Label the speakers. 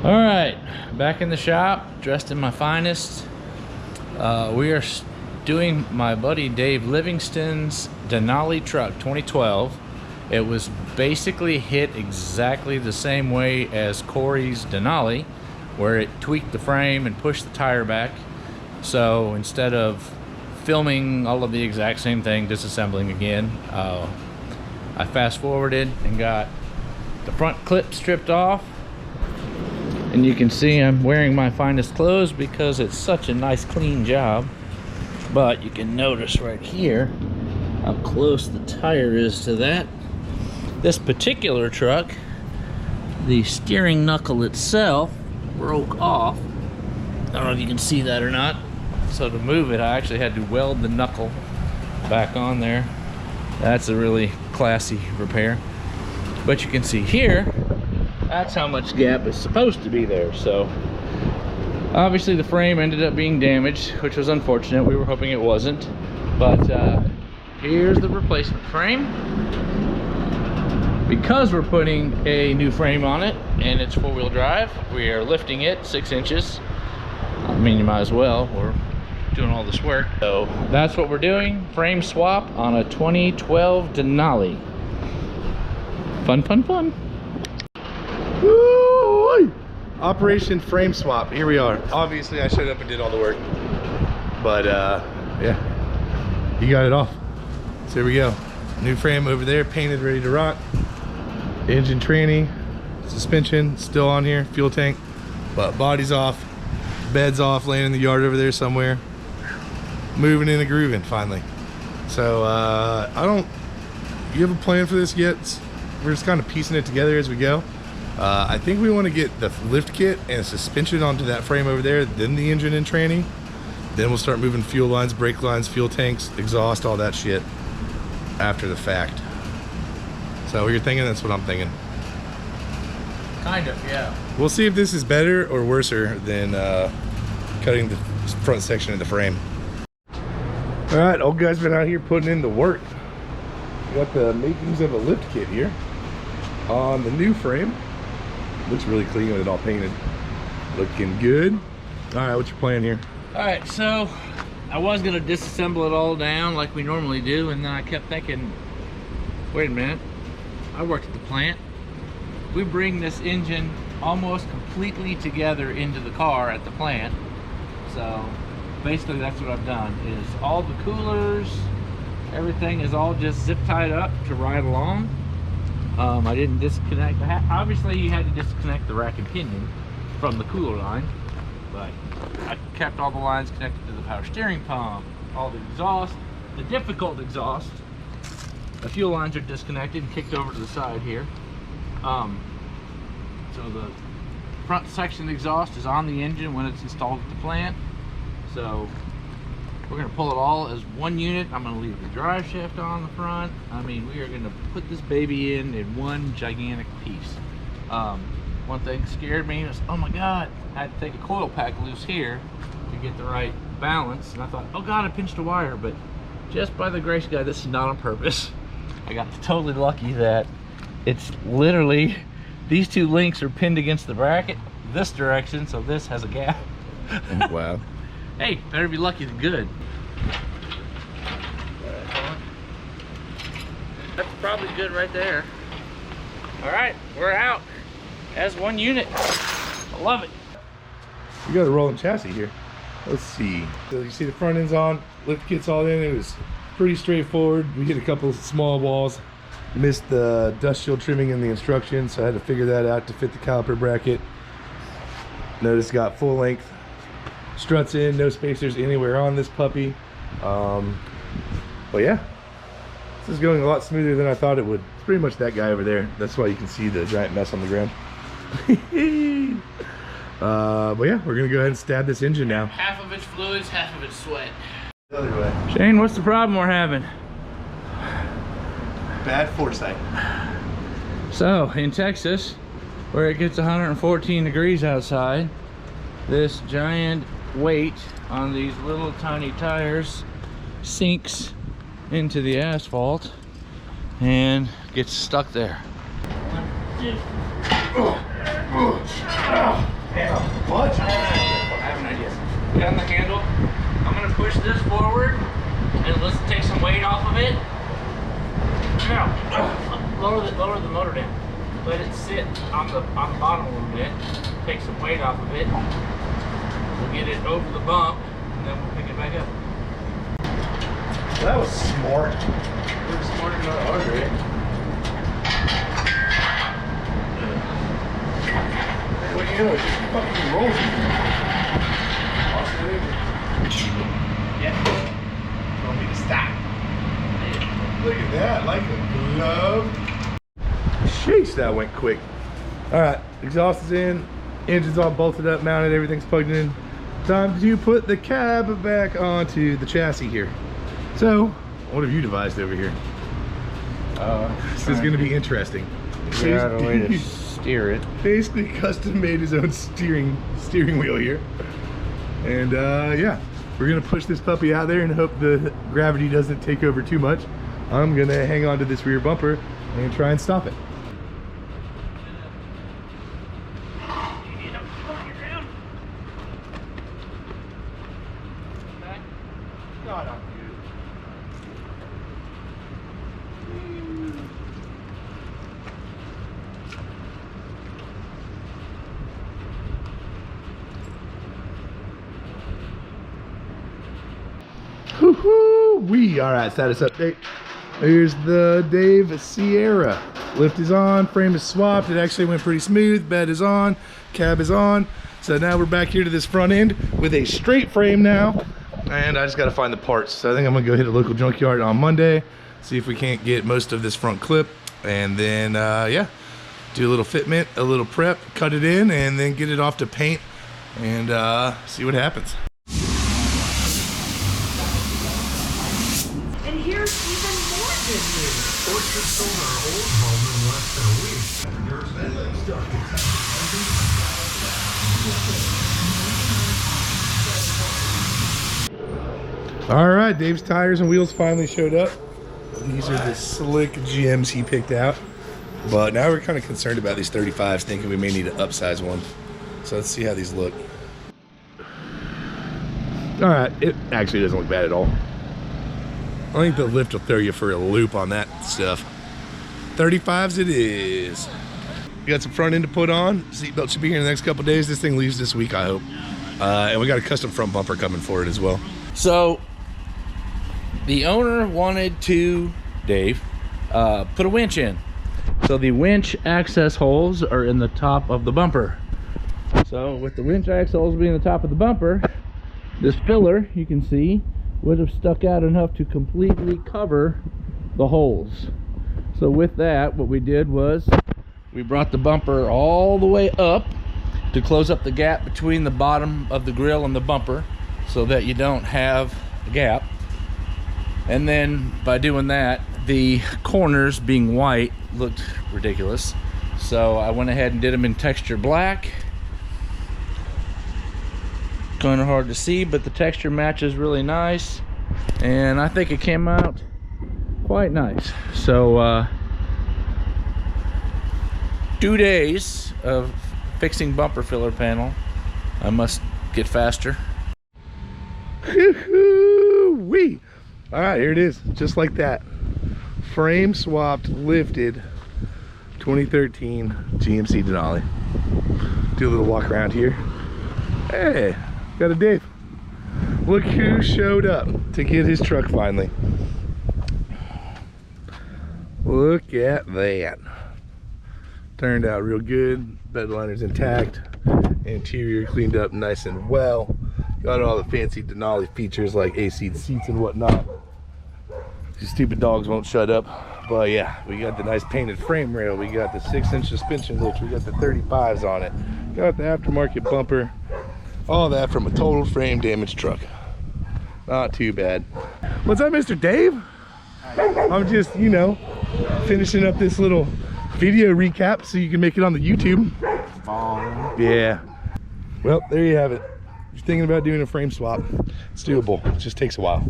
Speaker 1: All right, back in the shop, dressed in my finest. We are doing my buddy Dave Livingston's Denali truck 2012. It was basically hit exactly the same way as Corey's Denali, where it tweaked the frame and pushed the tire back. So instead of filming all of the exact same thing, disassembling again, I fast forwarded and got the front clip stripped off. And you can see I'm wearing my finest clothes because it's such a nice clean job. But you can notice right here how close the tire is to that. This particular truck, the steering knuckle itself broke off. I don't know if you can see that or not. So to move it, I actually had to weld the knuckle back on there. That's a really classy repair. But you can see here, that's how much gap is supposed to be there. So obviously the frame ended up being damaged, which was unfortunate. We were hoping it wasn't. But here's the replacement frame. Because we're putting a new frame on it and it's four-wheel drive, we are lifting it 6 inches. I mean, you might as well. We're doing all this work. So that's what we're doing. Frame swap on a 2012 Denali. Fun, fun, fun.
Speaker 2: Woo! Operation frame swap. Here we are. Obviously, I showed up and did all the work. But, yeah. You got it off. So here we go. New frame over there, painted, ready to rock. Engine tranny, suspension still on here, fuel tank, but body's off, bed's off, laying in the yard over there somewhere. Moving in and grooving finally. So you have a plan for this yet? We're just kind of piecing it together as we go. I think we want to get the lift kit and suspension onto that frame over there, then the engine and tranny. Then we'll start moving fuel lines, brake lines, fuel tanks, exhaust, all that shit after the fact. So what you're thinking, that's what I'm thinking.
Speaker 1: Kind of, yeah.
Speaker 2: We'll see if this is better or worser than cutting the front section of the frame. All right, old guy's been out here putting in the work. Got the makings of a lift kit here on the new frame. Looks really clean with it all painted. Looking good. All right, what's your plan here?
Speaker 1: All right, so I was gonna disassemble it all down like we normally do, and then I kept thinking, wait a minute, I worked at the plant. We bring this engine almost completely together into the car at the plant. So basically that's what I've done, is all the coolers, everything is all just zip tied up to ride along. I didn't disconnect, obviously you had to disconnect the rack and pinion from the cooler line, but I kept all the lines connected to the power steering pump, all the exhaust, the difficult exhaust. The fuel lines are disconnected and kicked over to the side here. So the front section exhaust is on the engine when it's installed at the plant. So we're gonna pull it all as one unit. I'm gonna leave the drive shaft on the front. I mean, we are gonna put this baby in one gigantic piece. One thing scared me was, oh my God, I had to take a coil pack loose here to get the right balance. And I thought, oh God, I pinched a wire, but just by the grace of God, this is not on purpose. I got totally lucky that it's literally, these two links are pinned against the bracket this direction, so this has a gap.
Speaker 2: Wow.
Speaker 1: Hey, better be lucky than good. That's probably good right there. All right, we're out as one unit. I love it.
Speaker 2: We got a rolling chassis here. Let's see. So you see the front end's on, lift kit's all in. It was pretty straightforward. We hit a couple of small walls. Missed the dust shield trimming in the instructions, so I had to figure that out to fit the caliper bracket. Notice got full length struts in, no spacers anywhere on this puppy. But yeah, this is going a lot smoother than I thought it would. It's pretty much that guy over there. That's why you can see the giant mess on the ground. But yeah, we're gonna go ahead and stab this engine now.
Speaker 1: Half of it's fluids, half of it's sweat.
Speaker 2: The other way.
Speaker 1: Shane, what's the problem we're having?
Speaker 2: Bad foresight.
Speaker 1: So in Texas, where it gets 114 degrees outside, this giant weight on these little tiny tires sinks into the asphalt and gets stuck there. 1, 2. lower the motor down. Let it sit on the bottom a little bit. Take some weight off of it. We'll get it over the bump, and then we'll pick it back up.
Speaker 2: That was smart.
Speaker 1: We're smarter than ours, right?
Speaker 2: What do you know? It just fucking rolls.
Speaker 1: Yeah.
Speaker 2: Don't need to stop. Look at that, like a glove. Sheesh, that went quick. All right, exhaust is in, engine's all bolted up, mounted, everything's plugged in. Time to put the cab back onto the chassis here. So, what have you devised over here? This is going to be interesting.
Speaker 1: Figure out a way to steer it.
Speaker 2: Basically custom made his own steering wheel here. And yeah, we're gonna push this puppy out there and hope the gravity doesn't take over too much. I'm gonna hang on to this rear bumper and try and stop it. God, I'm good. Woo-hoo-wee. All right, status update. Here's the Dave Sierra. Lift is on, frame is swapped. It actually went pretty smooth. Bed is on, cab is on. So now we're back here to this front end with a straight frame now. And I just got to find the parts. So I think I'm gonna go hit a local junkyard on Monday, see if we can't get most of this front clip. And then, yeah, do a little fitment, a little prep, cut it in, and then get it off to paint and see what happens.
Speaker 3: And here's even more good news.
Speaker 4: Orchard sold our old home in less than a week.
Speaker 2: All right, Dave's tires and wheels finally showed up. These are the slick GMs he picked out. But now we're kind of concerned about these 35s, thinking we may need to upsize one. So let's see how these look. All right, it actually doesn't look bad at all. I think the lift will throw you for a loop on that stuff. 35s it is. We got some front end to put on. Seatbelt should be here in the next couple days. This thing leaves this week, I hope. And we got a custom front bumper coming for it as well.
Speaker 1: So the owner wanted to, Dave, put a winch in. So the winch access holes are in the top of the bumper. So with the winch access holes being the top of the bumper, this filler, you can see, would have stuck out enough to completely cover the holes. So with that, what we did was we brought the bumper all the way up to close up the gap between the bottom of the grill and the bumper so that you don't have a gap. And then by doing that, the corners being white looked ridiculous. So I went ahead and did them in texture black. Kind of hard to see, but the texture matches really nice. And I think it came out quite nice. So 2 days of fixing bumper filler panel. I must get faster.
Speaker 2: Wee. All right, here it is, just like that. Frame swapped, lifted, 2013 GMC Denali. Do a little walk around here. Hey, got a Dave. Look who showed up to get his truck finally. Look at that. Turned out real good. Bed liner's intact. Interior cleaned up nice and well. Got all the fancy Denali features like AC seats and whatnot. These stupid dogs won't shut up. But yeah, we got the nice painted frame rail. We got the 6-inch suspension hitch. We got the 35s on it. Got the aftermarket bumper. All that from a total frame damaged truck. Not too bad. What's up, Mr. Dave? I'm just, you know, finishing up this little video recap so you can make it on the YouTube. Yeah. Well, there you have it. If you're thinking about doing a frame swap, it's doable. It just takes a while.